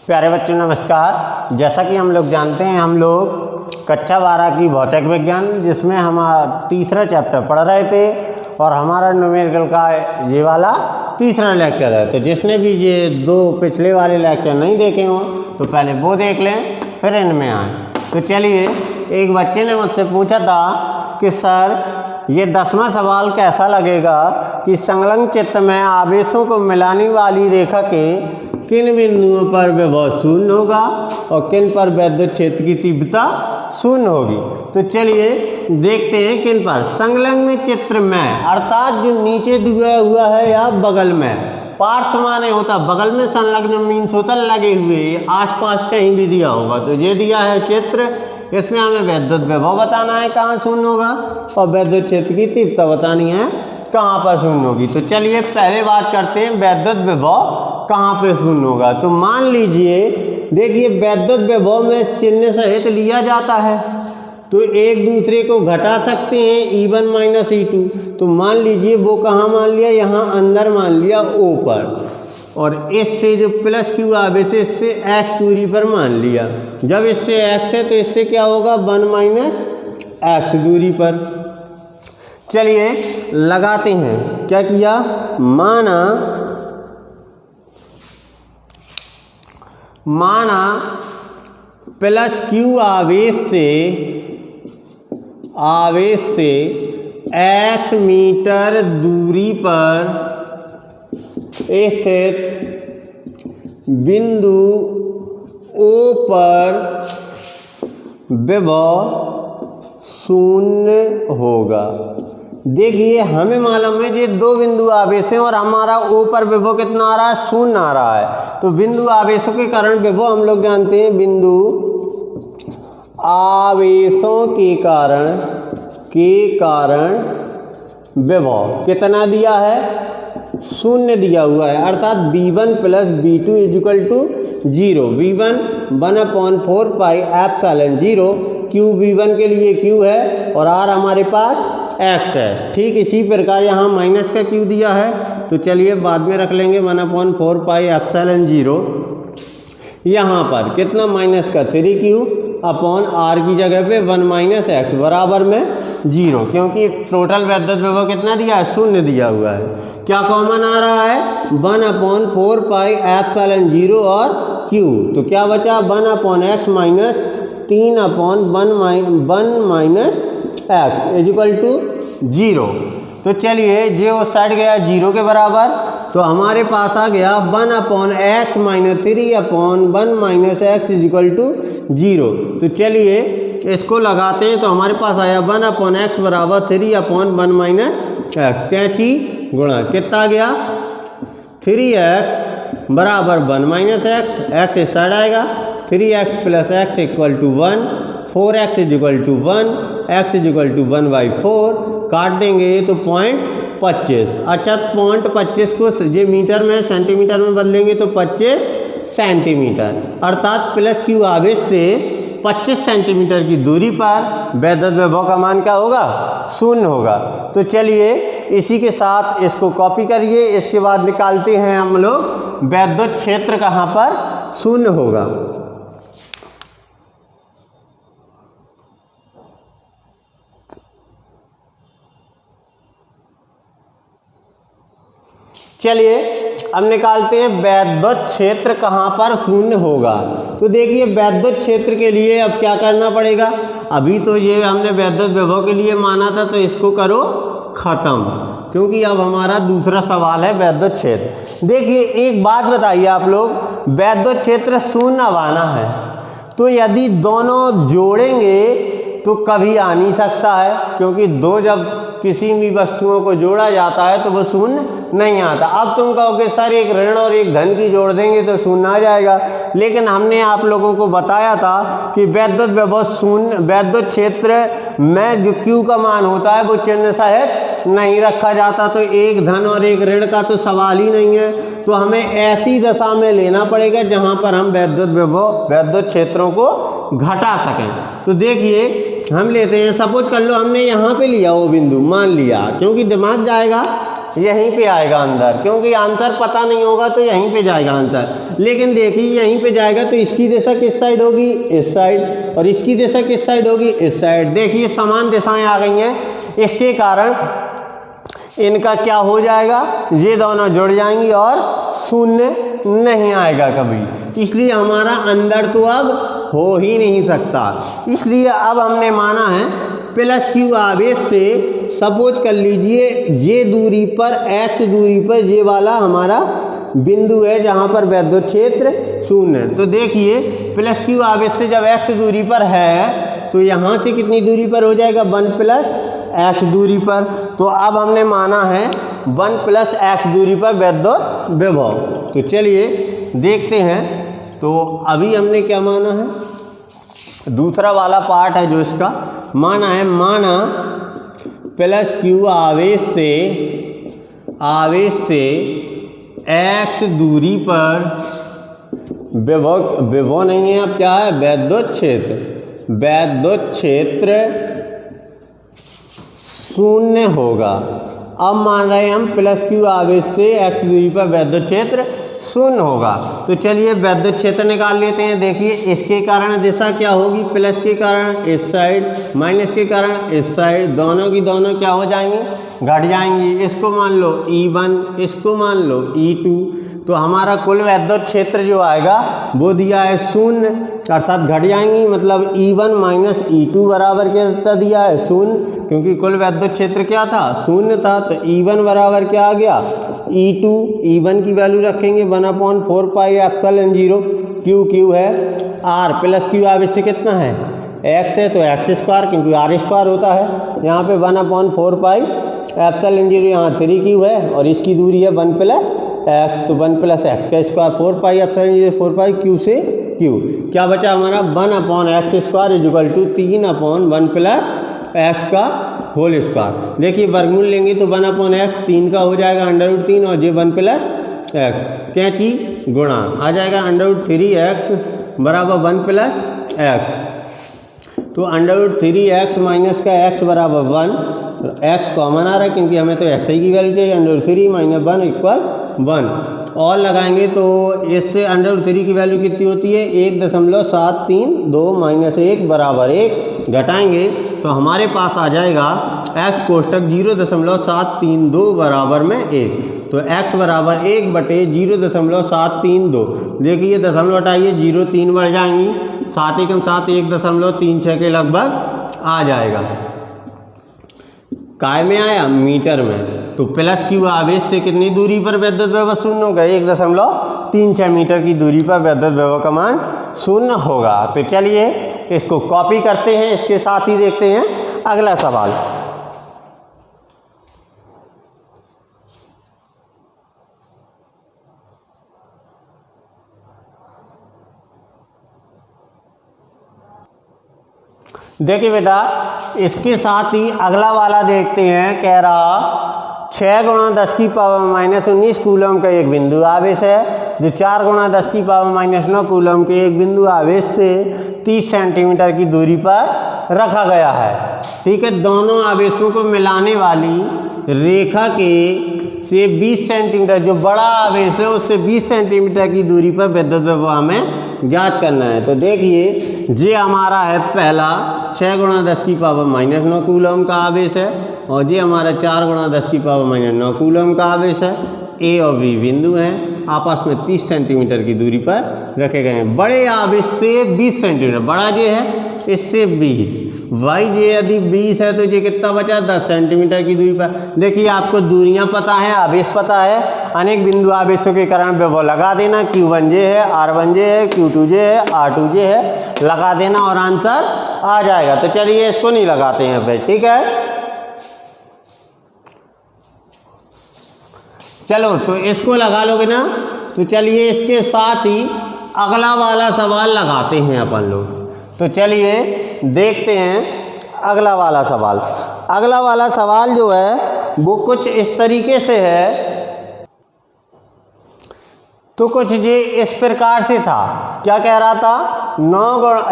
प्यारे बच्चों नमस्कार। जैसा कि हम लोग जानते हैं, हम लोग कक्षा 12 की भौतिक विज्ञान जिसमें हम तीसरा चैप्टर पढ़ रहे थे और हमारा न्यूमेरिकल का ये वाला तीसरा लेक्चर है। तो जिसने भी ये दो पिछले वाले लेक्चर नहीं देखे हों तो पहले वो देख लें, फिर इनमें आए। तो चलिए, एक बच्चे ने मुझसे पूछा था कि सर ये 10वां सवाल कैसा लगेगा कि संलग्न चित्र में आवेशों को मिलाने वाली रेखा के किन बिंदुओं पर विभव शून्य होगा और किन पर विद्युत क्षेत्र की तीव्रता शून्य होगी। तो चलिए देखते हैं किन पर। संलग्न चित्र में अर्थात जो नीचे दिया हुआ है या बगल में, पार्श्व माने होता बगल में, संलग्न मीन्स होता लगे हुए, आसपास कहीं भी दिया होगा। तो ये दिया है चित्र, इसमें हमें विद्युत विभव बताना है कहाँ शून्य होगा और विद्युत क्षेत्र की तीव्रता बतानी है कहाँ पर शून्य होगी। तो चलिए पहले बात करते हैं विद्युत विभव कहाँ पे शून्य होगा। तो मान लीजिए, देखिए विद्युत विभव में चिन्ह सहित लिया जाता है तो एक दूसरे को घटा सकते हैं, E1 माइनस E2। तो मान लीजिए वो कहाँ मान लिया, यहाँ अंदर मान लिया O पर, और इससे जो प्लस क्यू आवेश है इससे x दूरी पर मान लिया। जब इससे x है तो इससे क्या होगा, 1 माइनस x दूरी पर। चलिए लगाते हैं, क्या किया, माना प्लस क्यू आवेश से x मीटर दूरी पर स्थित बिंदु O पर विभव शून्य होगा। देखिए हमें मालूम है ये दो बिंदु आवेश हैं और हमारा O पर विभव कितना आ रहा है, शून्य आ रहा है। तो बिंदु आवेशों के कारण विभव हम लोग जानते हैं, बिंदु आवेशों के कारण विभव कितना दिया है, शून्य दिया हुआ है। अर्थात V1 plus V2 is equal to 0। V1 1/4 pi epsilon 0, Q V1 के लिए Q है और R हमारे पास x है। ठीक इसी प्रकार यहाँ माइनस का Q दिया है, तो चलिए बाद में रख लेंगे 1/4 पाई एप्सिलॉन 0। यहाँ पर कितना, माइनस का 3Q अपॉन R की जगह पे 1 माइनस x बराबर में 0, क्योंकि टोटल विद्युत विभव कितना दिया है, शून्य दिया हुआ है। क्या कॉमन आ रहा है, 1/4 पाई एप्सिलॉन 0 और Q, तो क्या बचा 1/x minus 3/1 minus x is equal to 0। तो चलिए ये उस साइड गया 0 के बराबर, तो हमारे पास आ गया 1/x minus 3/1 minus x is equal to 0। तो चलिए इसको लगाते हैं, तो हमारे पास आया 1/x बराबर 3/1 माइनस x, कैंची गुणा कितना गया, 3x बराबर 1 माइनस x इस साइड आएगा, 3x plus x equal to 1, 4x is equal to 1, x is equal to 1/4, काट देंगे तो 0.25। अच्छा 0.25 को ये मीटर में सेंटीमीटर में बदलेंगे तो 25 सेंटीमीटर। अर्थात प्लस क्यू आवेश से 25 सेंटीमीटर की दूरी पर विद्युत विभव का मान क्या होगा, शून्य होगा। तो चलिए इसी के साथ इसको कॉपी करिए, इसके बाद निकालते हैं हम लोग विद्युत क्षेत्र कहाँ पर शून्य होगा। चलिए अब निकालते हैं विद्युत क्षेत्र कहाँ पर शून्य होगा। तो देखिए विद्युत क्षेत्र के लिए अब क्या करना पड़ेगा, अभी तो ये हमने विद्युत विभव के लिए माना था, तो इसको करो खत्म, क्योंकि अब हमारा दूसरा सवाल है विद्युत क्षेत्र। देखिए एक बात बताइए आप लोग, विद्युत क्षेत्र शून्य अब आना है, तो यदि दोनों जोड़ेंगे तो कभी आ नहीं सकता है, क्योंकि दो जब किसी भी वस्तुओं को जोड़ा जाता है तो वो शून्य नहीं आता। अब तुम कहोगे सर एक ऋण और एक धन की जोड़ देंगे तो शून्य आ जाएगा, लेकिन हमने आप लोगों को बताया था कि विद्युत विभव शून्य, विद्युत क्षेत्र में जो Q का मान होता है वो चिन्ह सहित नहीं रखा जाता, तो एक धन और एक ऋण का तो सवाल ही नहीं है। तो हमें ऐसी दशा में लेना पड़ेगा जहाँ पर हम विद्युत विभव, विद्युत क्षेत्रों को घटा सकें। तो देखिए हम लेते हैं, सपोज कर लो हमने यहाँ पे लिया वो बिंदु, मान लिया, क्योंकि दिमाग जाएगा यहीं पे आएगा अंदर, क्योंकि आंसर पता नहीं होगा तो यहीं पे जाएगा आंसर। लेकिन देखिए यहीं पे जाएगा तो इसकी दिशा किस साइड होगी, इस साइड, और इसकी दिशा किस साइड होगी, इस साइड। देखिए समान दिशाएं आ गई हैं, इसके कारण इनका क्या हो जाएगा, ये दोनों जुड़ जाएंगी और शून्य नहीं आएगा कभी, इसलिए हमारा अंदर तो अब हो ही नहीं सकता। इसलिए अब हमने माना है प्लस क्यू आवेश से, सपोज कर लीजिए ये दूरी पर, x दूरी पर ये वाला हमारा बिंदु है जहाँ पर विद्युत क्षेत्र शून्य है। तो देखिए प्लस क्यू आवेश से जब x दूरी पर है तो यहाँ से कितनी दूरी पर हो जाएगा, 1 प्लस x दूरी पर। तो अब हमने माना है 1 प्लस x दूरी पर विद्युत विभव। तो चलिए देखते हैं, तो अभी हमने क्या माना है, दूसरा वाला पार्ट है जो इसका माना है, माना प्लस क्यू आवेश से x दूरी पर विभव नहीं है, अब क्या है, विद्युत क्षेत्र शून्य होगा। अब मान रहे हैं हम प्लस क्यू आवेश से x दूरी पर विद्युत क्षेत्र शून्य होगा। तो चलिए विद्युत क्षेत्र निकाल लेते हैं। देखिए इसके कारण दिशा क्या होगी, प्लस के कारण इस साइड, माइनस के कारण इस साइड, दोनों की दोनों क्या हो जाएंगी, घट जाएंगी। इसको मान लो E1, इसको मान लो E2, तो हमारा कुल विद्युत क्षेत्र जो आएगा वो दिया है शून्य, अर्थात घट जाएंगी, मतलब E1 माइनस E2 बराबर क्या दिया है, शून्य, क्योंकि कुल विद्युत क्षेत्र क्या था, शून्य था। तो E1 बराबर क्या आ गया, E2, E1 की वैल्यू रखेंगे 1/4 पाई एप्सिलॉन 0, Q है R, प्लस क्यू आवेश से कितना है, x है तो x स्क्वायर, क्योंकि r स्क्वायर होता है, यहाँ पे 1/4 पाई एप्सिलॉन 0, यहाँ 3Q है और इसकी दूरी है 1 प्लस x, तो 1 प्लस x का square 4 pi epsilon 0, 4 pi Q से Q, क्या बचा हमारा 1/x square equal to 3/1 plus x का होल स्क्वायर। देखिए वर्गमूल लेंगे तो 1/x 3 का हो जाएगा √3 और ये 1 प्लस x, कैंची गुणा आ जाएगा √3x बराबर 1 प्लस x, तो √3x माइनस का x बराबर 1, x कॉमन आ रहा है क्योंकि हमें तो x की वैल्यू चाहिए, √3 माइनस 1 इक्वल 1, और लगाएंगे तो इससे √3 की वैल्यू कितनी होती है, 1.732 माइनस 1 बराबर 1, घटाएंगे तो हमारे पास आ जाएगा x कोष्टक 0.732 बराबर में 1, तो x बराबर 1/0.732। देखिए दशमलव हटाइए, 0 3 बढ़ जाएंगी, 7 एकम 7, 1.36 के लगभग आ जाएगा। काय में आया, मीटर में। तो प्लस क्यू आवेश से कितनी दूरी पर विद्युत विभव शून्य होगा, 1.36 मीटर की दूरी पर विद्युत विभव का मान शून्य होगा। तो चलिए इसको कॉपी करते हैं, इसके साथ ही देखते हैं अगला सवाल। देखिए बेटा इसके साथ ही अगला वाला देखते हैं, कह रहा 6 × 10⁻⁻19 कूलम का एक बिंदु आवेश है, जो 4 × 10⁻⁹ कूलम के एक बिंदु आवेश से 30 सेंटीमीटर की दूरी पर रखा गया है। ठीक है, दोनों आवेशों को मिलाने वाली रेखा के से 20 सेंटीमीटर, जो बड़ा आवेश है उससे 20 सेंटीमीटर की दूरी पर विद्युत विभव हमें ज्ञात करना है। तो देखिए ये हमारा है पहला 6 × 10⁻⁻9 कूलम का आवेश है, और ये हमारा 4 × 10⁻⁹ कूलम का आवेश है। ए और बी बिंदु हैं, आपस में 30 सेंटीमीटर की दूरी पर रखे गए हैं। बड़े आवेश से 20 सेंटीमीटर, बड़ा ये है इससे 20, वाई ये यदि 20 है तो ये कितना बचा, 10 सेंटीमीटर की दूरी पर। देखिए आपको दूरियां पता है, आवेश पता है, अनेक बिंदु आवेशों के कारण विभव लगा देना, Q1 जे है, R1 जे है, Q2 जे है, R2 जे है, लगा देना और आंसर आ जाएगा। तो चलिए इसको नहीं लगाते हैं भाई, ठीक है। चलो तो इसको लगा लोगे ना, तो चलिए इसके साथ ही अगला वाला सवाल लगाते हैं अपन लोग। तो चलिए देखते हैं अगला वाला सवाल। अगला वाला सवाल जो है वो कुछ इस तरीके से है, तो कुछ ये इस प्रकार से था। क्या कह रहा था,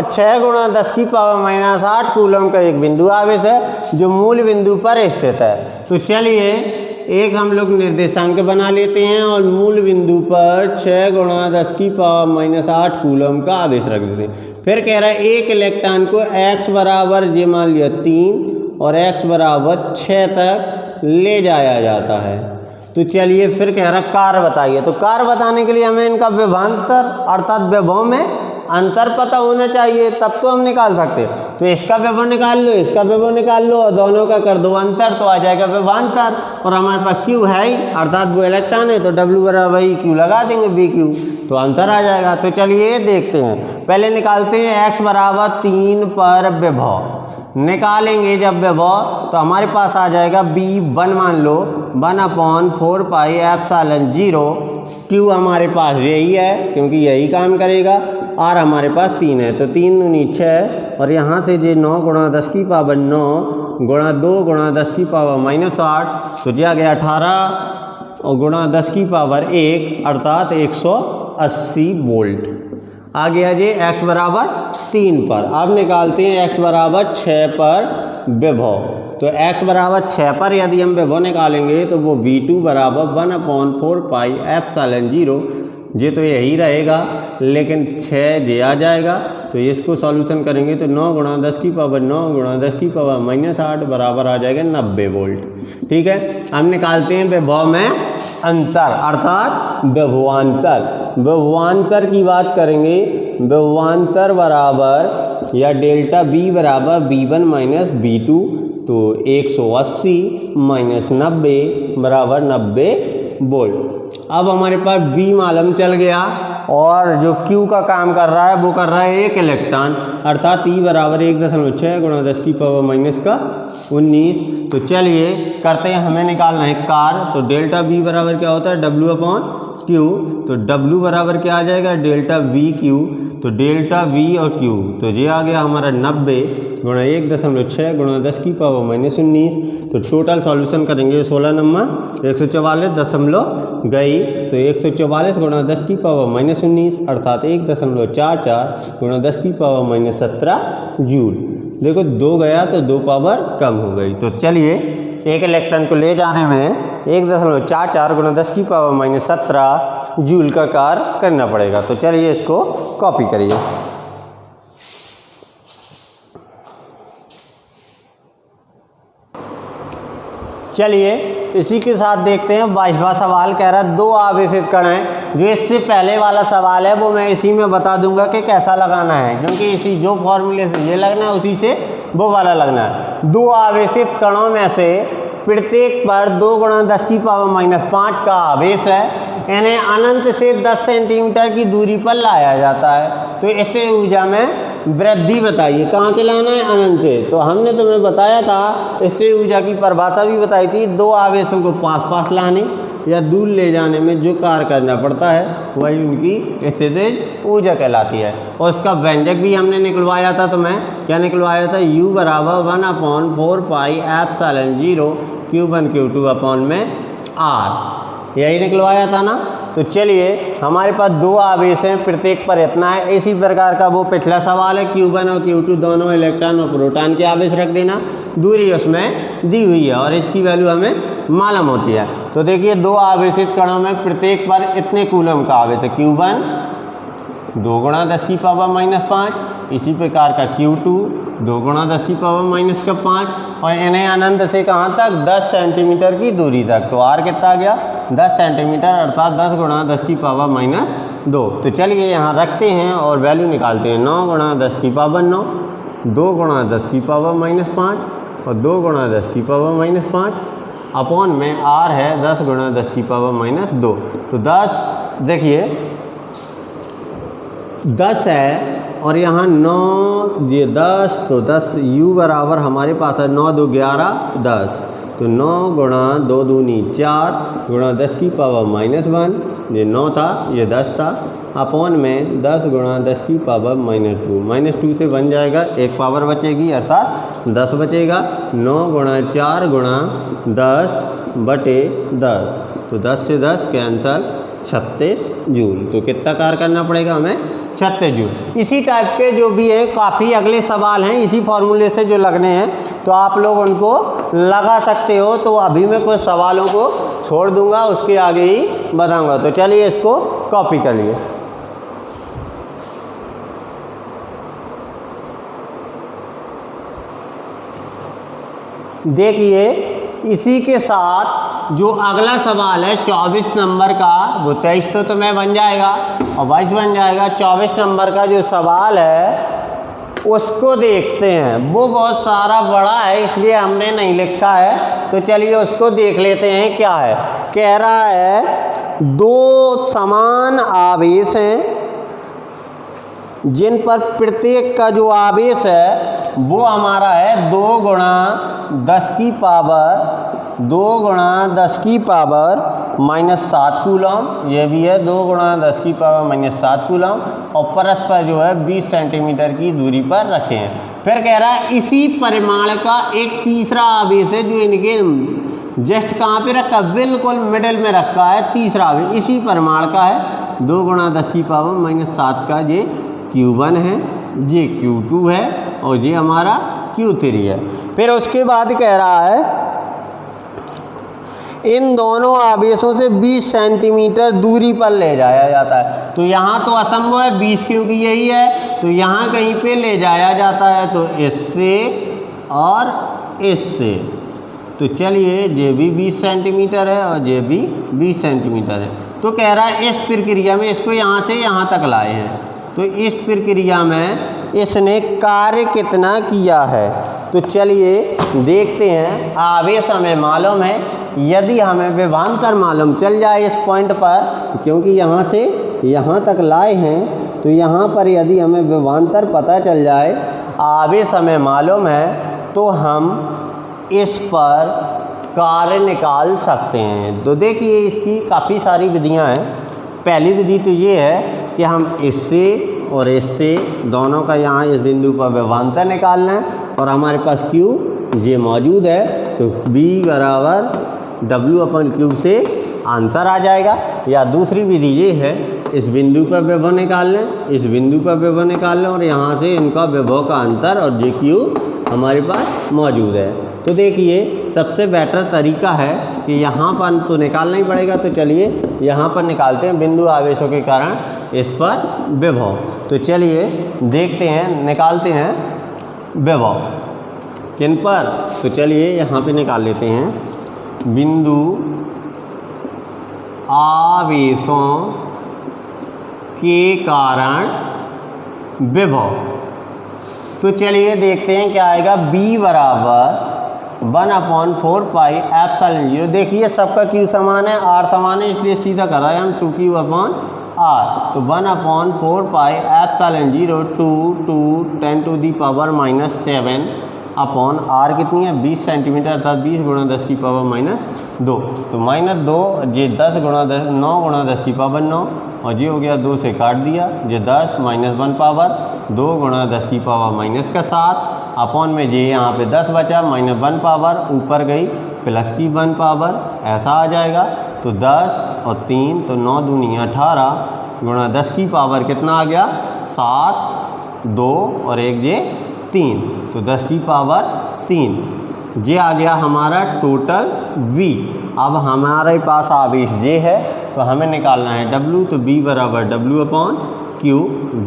6 × 10⁻⁸ कूलम का एक बिंदु आवेश है जो मूल बिंदु पर स्थित है। तो चलिए एक हम लोग निर्देशांक बना लेते हैं और मूल बिंदु पर 6 × 10 की पावर -8 कूलम का आवेश रख देते हैं। फिर कह रहा है एक इलेक्ट्रॉन को x बराबर ये मान लिया 3 और x बराबर 6 तक ले जाया जाता है। तो चलिए फिर कह रहा है कार्य बताइए। तो कार्य बताने के लिए हमें इनका विभवांतर अर्थात विभव में अंतर पता होना चाहिए, तब तो हम निकाल सकते हैं। तो इसका विभव निकाल लो, इसका विभव निकाल लो और दोनों का कर दो अंतर, तो आ जाएगा विभवांतर। और हमारे पास क्यू है ही अर्थात वो इलेक्ट्रॉन है, तो डब्ल्यू बराबर ही क्यू लगा देंगे बी क्यू, तो अंतर आ जाएगा। तो चलिए देखते हैं, पहले निकालते हैं x बराबर 3 पर विभव। निकालेंगे जब विभव तो हमारे पास आ जाएगा B1 मान लो 1/4 पाई एप्सिलॉन 0। क्यू हमारे पास यही है क्योंकि यही काम करेगा। आर हमारे पास 3 है, तो 3 दूनी 6 और यहाँ से ये 9 × 10 की पावर 9 गुणा 2 × 10 की पावर -8, तो यह आ गया 18 और गुणा 10 की पावर 1 अर्थात 180 वोल्ट आ गया जी x बराबर 3 पर। अब निकालते हैं x बराबर 6 पर विभव। तो x बराबर 6 पर यदि हम विभव निकालेंगे तो वो V2 बराबर 1/4 पाई एप्सिलॉन 0, ये तो यही रहेगा लेकिन 6 ये आ जाएगा। तो इसको सॉल्यूशन करेंगे तो 9 × 10 की पावर 9 × 10 की पावर -8 बराबर आ जाएगा 90 वोल्ट। ठीक है, हम निकालते हैं विभव में अंतर अर्थात विभवांतर। विभवांतर की बात करेंगे, विभवांतर बराबर या डेल्टा B बराबर B1 - B2, तो 180 - 90 बराबर 90 वोल्ट। अब हमारे पास B मालूम चल गया और जो Q का काम कर रहा है वो कर रहा है एक इलेक्ट्रॉन अर्थात E बराबर 1.6 × 10 की पावर -19। तो चलिए करते हैं, हमें निकालना है कार्य। तो डेल्टा B बराबर क्या होता है W/Q, तो W बराबर क्या आ जाएगा डेल्टा VQ, तो डेल्टा V और Q तो ये आ गया हमारा 90 × 1.6 × 10 की पावर -19। तो टोटल सॉल्यूशन करेंगे 16 नंबर 144 दशमलव गई, तो 144 × 10 की पावर -19 अर्थात 1.44 × 10 की पावर -17 जूल। देखो 2 गया तो 2 पावर कम हो गई। तो चलिए एक इलेक्ट्रॉन को ले जाने में 1.44 × 10 की पावर -17 जूल का कार्य करना पड़ेगा। तो चलिए इसको कॉपी करिए। चलिए इसी के साथ देखते हैं 22वां सवाल। कह रहा है 2 आवेशित कण हैं। जो इससे पहले वाला सवाल है वो मैं इसी में बता दूंगा कि कैसा लगाना है, क्योंकि इसी जो फॉर्मूले से ये लगना है उसी से वो वाला लगना है। 2 आवेशित कणों में से प्रत्येक पर 2 × 10 की पावर -5 का आवेश है। इन्हें अनंत से 10 सेंटीमीटर की दूरी पर लाया जाता है। तो इससे ऊर्जा में वृद्धि बताइए। कहाँ से लाना है? अनंत से। तो हमने तुम्हें बताया था, इससे ऊर्जा की परिभाषा भी बताई थी, 2 आवेशों को पास पास लाने या दूर ले जाने में जो कार्य करना पड़ता है वही उनकी स्थितिज ऊर्जा कहलाती है। और उसका व्यंजक भी हमने निकलवाया था। तो मैं क्या निकलवाया था? U बराबर 1/4 pi epsilon 0 Q1 Q2 upon में R, यही निकलवाया था ना। तो चलिए हमारे पास 2 आवेश हैं, प्रत्येक पर इतना है। इसी प्रकार का वो पिछला सवाल है, Q1 और Q2 दोनों इलेक्ट्रॉन और प्रोटॉन के आवेश रख देना, दूरी उसमें दी हुई है और इसकी वैल्यू हमें मालूम होती है। तो देखिए 2 आवेशित कणों में प्रत्येक पर इतने कूलम का आवेश है। Q1 2 × 10 की पावर -5, इसी प्रकार का Q2 2 × 10 की पावर -5 और इन्हें अनंत से कहाँ तक? 10 सेंटीमीटर की दूरी तक। तो R कितना आ गया? 10 सेंटीमीटर अर्थात 10 × 10 की पावर -2। तो चलिए यहाँ रखते हैं और वैल्यू निकालते हैं। 9 × 10 की पावर 9, 2 × 10 की पावर -5 और 2 × 10 की पावर -5 अपॉन में R है 10 × 10 की पावर -2। तो 10 देखिए 10 है और यहाँ 9 ये 10, तो 10 U बराबर हमारे पास है 9 2 11 10, तो 9 × 2 दूनी 4 × 10 की पावर -1, ये 9 था ये 10 था, अपॉन में 10 × 10 की पावर -2, -2 से बन जाएगा, एक पावर बचेगी अर्थात 10 बचेगा। 9 × 4 × 10 बटे 10, तो 10 से 10 कैंसल, 36 जूल। तो कितना कार्य करना पड़ेगा हमें? 36 जूल। इसी टाइप के जो भी है काफ़ी अगले सवाल हैं इसी फॉर्मूले से जो लगने हैं, तो आप लोग उनको लगा सकते हो। तो अभी मैं कुछ सवालों को छोड़ दूंगा, उसके आगे ही बताऊंगा। तो चलिए इसको कॉपी कर लिए। देखिए इसी के साथ जो अगला सवाल है 24 नंबर का, वो 23 तो मैं बन जाएगा और 22 बन जाएगा। 24 नंबर का जो सवाल है उसको देखते हैं। वो बहुत सारा बड़ा है इसलिए हमने नहीं लिखा है, तो चलिए उसको देख लेते हैं क्या है। कह रहा है 2 समान आवेश हैं जिन पर प्रत्येक का जो आवेश है वो हमारा है 2 × 10 की पावर 2 × 10 की पावर -7 कूलम। ये भी है 2 × 10 की पावर -7 कूलम और परस्पर जो है 20 सेंटीमीटर की दूरी पर रखे हैं। फिर कह रहा है इसी परिमाण का एक तीसरा आवेश है जो इनके जस्ट कहाँ पे रखा है? बिल्कुल मिडिल में रखा है तीसरा आवेश। इसी परिमाण का है 2 × 10 की पावर -7 का ये Q1 है, ये Q2 है और ये हमारा Q3 है। फिर उसके बाद कह रहा है इन दोनों आवेशों से 20 सेंटीमीटर दूरी पर ले जाया जाता है। तो यहाँ तो असंभव है 20 क्योंकि यही है, तो यहाँ कहीं पे ले जाया जाता है, तो इससे और इससे। तो चलिए ये भी 20 सेंटीमीटर है और ये भी 20 सेंटीमीटर है। तो कह रहा है इस प्रक्रिया में इसको यहाँ से यहाँ तक लाए हैं, तो इस प्रक्रिया में इसने कार्य कितना किया है। तो चलिए देखते हैं। आवेश हमें मालूम है, यदि हमें विभवांतर मालूम चल जाए इस पॉइंट पर, क्योंकि यहाँ से यहाँ तक लाए हैं, तो यहाँ पर यदि हमें विभवांतर पता चल जाए, आवेश हमें मालूम है, तो हम इस पर कार्य निकाल सकते हैं। तो देखिए इसकी काफ़ी सारी विधियाँ हैं। पहली विधि तो ये है कि हम इससे और इससे दोनों का यहाँ इस बिंदु पर विभवांतर निकालना है और हमारे पास Q ये मौजूद है, तो B = W/Q से आंसर आ जाएगा। या दूसरी विधि ये है इस बिंदु पर विभव निकाल लें, इस बिंदु पर विभव निकाल लें और यहाँ से इनका विभव का अंतर और जे Q हमारे पास मौजूद है। तो देखिए सबसे बेटर तरीका है कि यहाँ पर तो निकालना ही पड़ेगा, तो चलिए यहाँ पर निकालते हैं बिंदु आवेशों के कारण इस पर विभव। तो चलिए देखते हैं, निकालते हैं विभव किन पर। तो चलिए यहाँ पे निकाल लेते हैं बिंदु आवेशों के कारण विभव। तो चलिए देखते हैं क्या आएगा। B = 1/4 pi epsilon 0। देखिए सबका Q समान है, R समान है, इसलिए सीधा कर रहे हैं हम 2Q/R। तो 1/4 पाई एप्सिलॉन 0 2 × 10⁻⁷ अपॉन R कितनी है 20 सेंटीमीटर, अर्थात 20 × 10 की पावर -2। तो -2 ये 10 × 10 9 × 10 की पावर 9 और ये हो गया 2 से काट दिया, ये 10 -1 पावर 2 × 10 की पावर -7 अपॉन में ये यहाँ पे 10 बचा, -1 पावर ऊपर गई प्लस की 1 पावर, ऐसा आ जाएगा। तो 10 और 3 तो 9 दूनी 18 × 10 की पावर कितना आ गया 7 2 और 1 ये 3, तो 10 की पावर 3 ये आ गया हमारा टोटल V। अब हमारे पास आवेश J है, तो हमें निकालना है W। तो B = W/Q।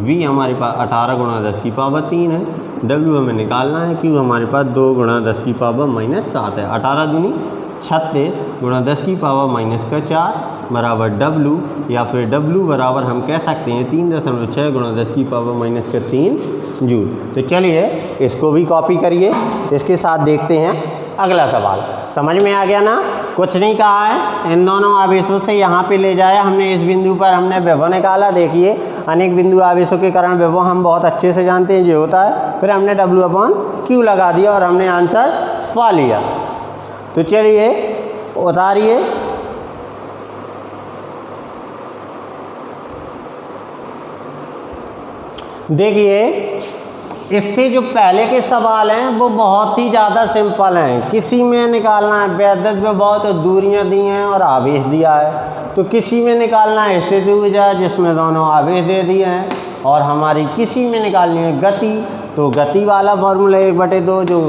V हमारे पास 18 × 10 की पावर 3 है, W हमें निकालना है, Q हमारे पास 2 × 10 की पावर -7 है। 18 दूनी 36 × 10 की पावर -4 बराबर W, या फिर W बराबर हम कह सकते हैं 3.6 × 10 की पावर -3 जूल। तो चलिए इसको भी कॉपी करिए। इसके साथ देखते हैं अगला सवाल। समझ में आ गया ना? कुछ नहीं कहा है, इन दोनों आवेशों से यहाँ पे ले जाया हमने, इस बिंदु पर हमने विभव निकाला। देखिए अनेक बिंदु आवेशों के कारण विभव हम बहुत अच्छे से जानते हैं, जो होता है। फिर हमने W/Q लगा दिया और हमने आंसर पा लिया। तो चलिए उतारिए। देखिए इससे जो पहले के सवाल हैं वो बहुत ही ज़्यादा सिंपल हैं। किसी में निकालना है वैद्युत विभव तो दूरियां दी हैं और आवेश दिया है, तो किसी में निकालना है स्थितिज ऊर्जा जिसमें दोनों आवेश दे दिए हैं, और हमारी किसी में निकालनी है गति, तो गति वाला फॉर्मूला 1/2 जो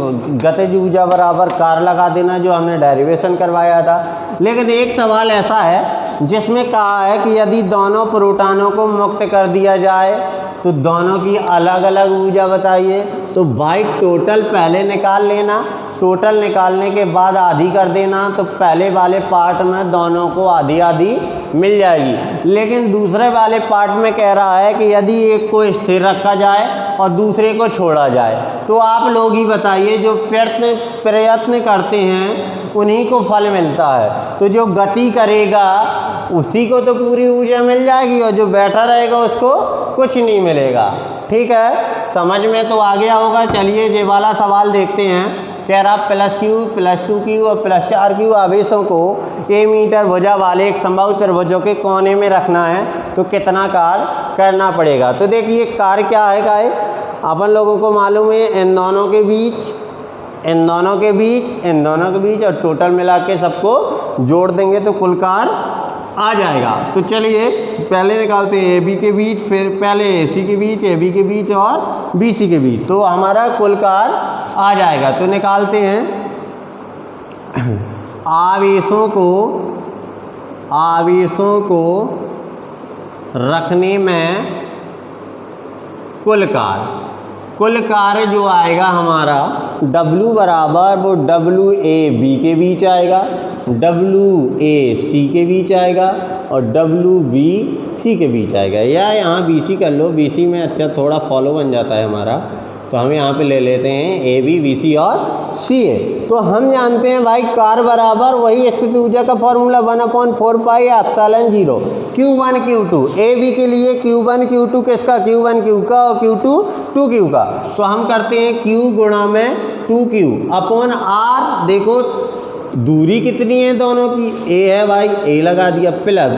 गतिज ऊर्जा बराबर कार्य लगा देना जो हमने डेरिवेशन करवाया था। लेकिन एक सवाल ऐसा है जिसमें कहा है कि यदि दोनों प्रोटॉनों को मुक्त कर दिया जाए तो दोनों की अलग अलग ऊर्जा बताइए। तो भाई टोटल पहले निकाल लेना, टोटल निकालने के बाद आधी कर देना, तो पहले वाले पार्ट में दोनों को आधी आधी मिल जाएगी। लेकिन दूसरे वाले पार्ट में कह रहा है कि यदि एक को स्थिर रखा जाए और दूसरे को छोड़ा जाए, तो आप लोग ही बताइए जो प्रयत्न करते हैं उन्हीं को फल मिलता है। तो जो गति करेगा उसी को तो पूरी ऊर्जा मिल जाएगी और जो बैठा रहेगा उसको कुछ नहीं मिलेगा। ठीक है, समझ में तो आ गया होगा। चलिए ये वाला सवाल देखते हैं। कह रहा +Q +2Q और +4Q आवेशों को a मीटर भुजा वाले एक समबाहु त्रिभुजों के कोने में रखना है तो कितना कार्य करना पड़ेगा। तो देखिए कार्य क्या है, अपन लोगों को मालूम है इन दोनों के बीच, इन दोनों के बीच, इन दोनों के बीच, और टोटल मिला के सबको जोड़ देंगे तो कुल कार्य आ जाएगा। तो चलिए पहले निकालते हैं AB के बीच, फिर पहले AC के बीच, AB के बीच और BC के बीच, तो हमारा कुल कार्य आ जाएगा। तो निकालते हैं आवेशों को रखने में कुल कार्य जो आएगा हमारा W बराबर वो WAB के बीच आएगा, WAC के बीच आएगा और WBC के बीच आएगा, या यहाँ BC कर लो, BC में अच्छा थोड़ा फॉलो बन जाता है हमारा, तो हम यहाँ पे ले लेते हैं AB BC और CA। तो हम जानते हैं भाई कार्य बराबर वही स्थिति ऊर्जा का formula 1/4 pi epsilon 0 Q1 Q2। AB के लिए Q1 Q2 किसका, Q1 Q का और Q2 2Q का। तो हम करते हैं Q गुणा में 2Q अपॉन R। देखो दूरी कितनी है दोनों की, A है भाई, A लगा दिया, प्लस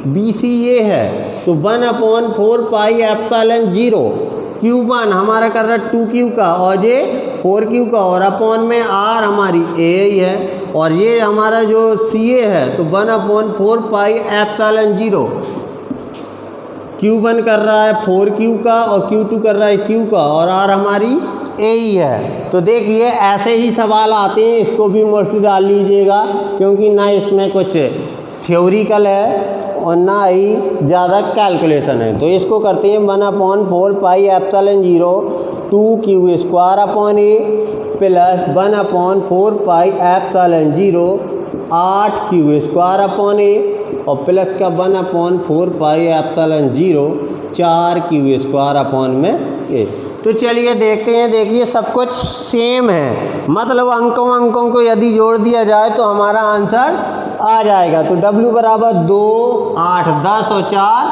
BC ये है तो 1/4 पाई एप्सिलॉन 0 Q1 हमारा कर रहा है 2Q का और ये 4Q का, और अपॉन में R हमारी A ही है, और ये हमारा जो CA है तो 1/4 पाई एप्सिलॉन 0। Q1 कर रहा है 4Q का और Q2 कर रहा है Q का, और R हमारी A ही है। तो देखिए ऐसे ही सवाल आते हैं, इसको भी मोस्टली डाल लीजिएगा क्योंकि ना इसमें कुछ थ्योरिकल है और ना ही ज़्यादा कैलकुलेशन है। तो इसको करते हैं 1/4 pi epsilon 0 2Q² upon A plus 1/4 pi epsilon 0 8Q² upon A और प्लस का 1/4 पाई एप्सिलॉन 0 4Q² अपॉन में A। तो चलिए देखते हैं, देखिए सब कुछ सेम है, मतलब अंकों को यदि जोड़ दिया जाए तो हमारा आंसर आ जाएगा। तो W बराबर 2 8 10 और 4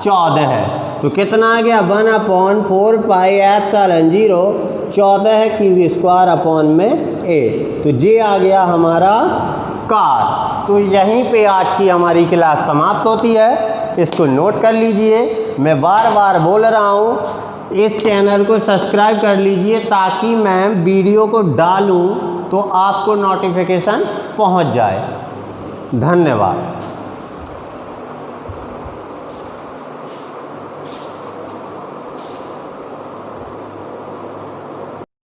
14 है, तो कितना आ गया 1/4 पाई एप्सिलॉन 0 14 है Q² अपॉन में A। तो ये आ गया हमारा कार्य। तो यहीं पे आज की हमारी क्लास समाप्त होती है, इसको नोट कर लीजिए। मैं बार बार बोल रहा हूँ इस चैनल को सब्सक्राइब कर लीजिए ताकि मैं वीडियो को डालूं तो आपको नोटिफिकेशन पहुंच जाए। धन्यवाद।